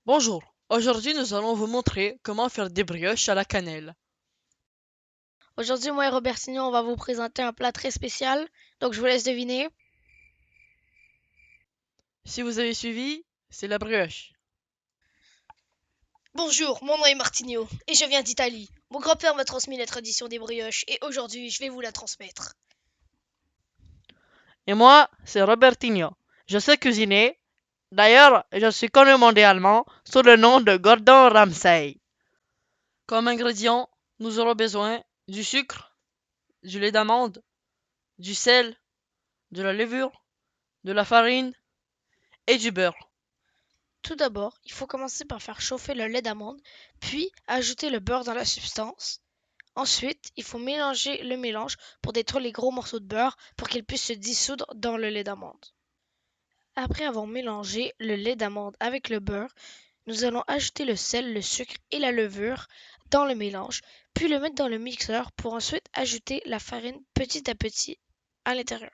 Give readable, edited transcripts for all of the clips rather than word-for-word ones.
Bonjour, aujourd'hui nous allons vous montrer comment faire des brioches à la cannelle. Aujourd'hui, moi et Robertinho, on va vous présenter un plat très spécial. Donc, je vous laisse deviner. Si vous avez suivi, c'est la brioche. Bonjour, mon nom est Martinho et je viens d'Italie. Mon grand-père m'a transmis la tradition des brioches et aujourd'hui, je vais vous la transmettre. Et moi, c'est Robertinho. Je sais cuisiner. D'ailleurs, je suis connu mondialement sous le nom de Gordon Ramsay. Comme ingrédients, nous aurons besoin du sucre, du lait d'amande, du sel, de la levure, de la farine et du beurre. Tout d'abord, il faut commencer par faire chauffer le lait d'amande, puis ajouter le beurre dans la substance. Ensuite, il faut mélanger le mélange pour détruire les gros morceaux de beurre pour qu'ils puissent se dissoudre dans le lait d'amande. Après avoir mélangé le lait d'amande avec le beurre, nous allons ajouter le sel, le sucre et la levure dans le mélange, puis le mettre dans le mixeur pour ensuite ajouter la farine petit à petit à l'intérieur.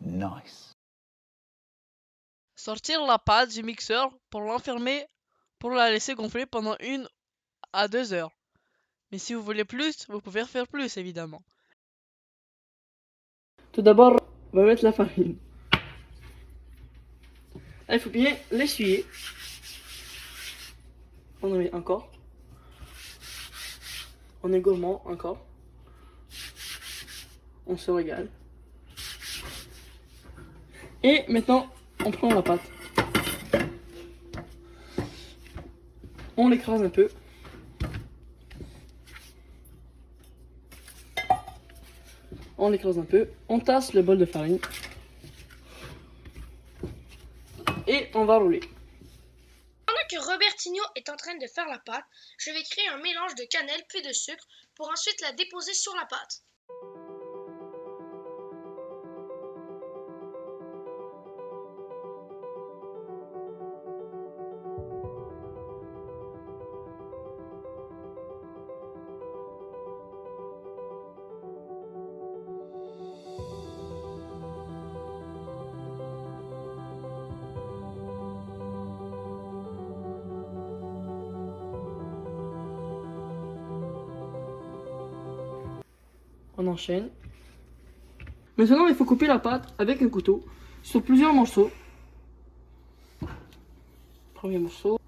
Nice. Sortir la pâte du mixeur pour l'enfermer pour la laisser gonfler pendant 1 à 2 heures. Mais si vous voulez plus, vous pouvez faire plus évidemment. Tout d'abord, on va mettre la farine. Il faut bien l'essuyer. On en met encore. On est gourmand encore. On se régale. Et maintenant, on prend la pâte. On l'écrase un peu. On l'écrase un peu. On tasse le bol de farine. Et on va rouler. Pendant que Robertinho est en train de faire la pâte, je vais créer un mélange de cannelle puis de sucre pour ensuite la déposer sur la pâte. On enchaîne. Maintenant, il faut couper la pâte avec un couteau sur plusieurs morceaux. Premier morceau.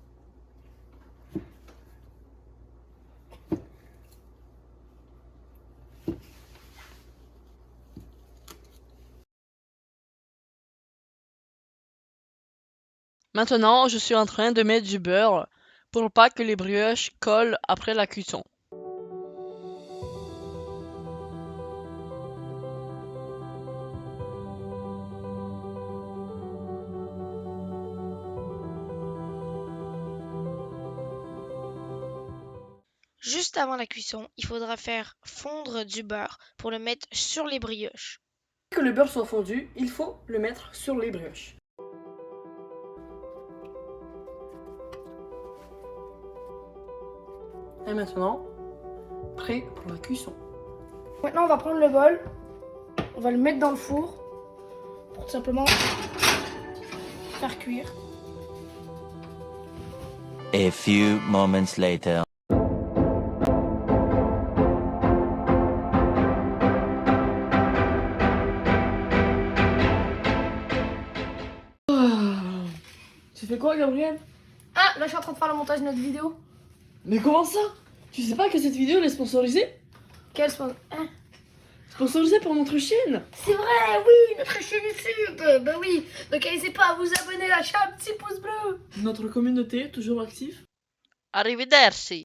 Maintenant, je suis en train de mettre du beurre pour pas que les brioches collent après la cuisson. Juste avant la cuisson, il faudra faire fondre du beurre pour le mettre sur les brioches. Dès que le beurre soit fondu, il faut le mettre sur les brioches. Et maintenant, prêt pour la cuisson. Maintenant, on va prendre le bol, on va le mettre dans le four pour tout simplement faire cuire. A few moments later. Tu fais quoi, Gabriel? Ah, là, je suis en train de faire le montage de notre vidéo. Mais comment ça? Tu sais pas que cette vidéo elle est sponsorisée? Quel sponsor? Sponsorisée par notre chaîne? C'est vrai, oui, notre chaîne YouTube. Bah oui, donc n'hésitez pas à vous abonner, lâcher un petit pouce bleu. Notre communauté toujours active. Arrivederci.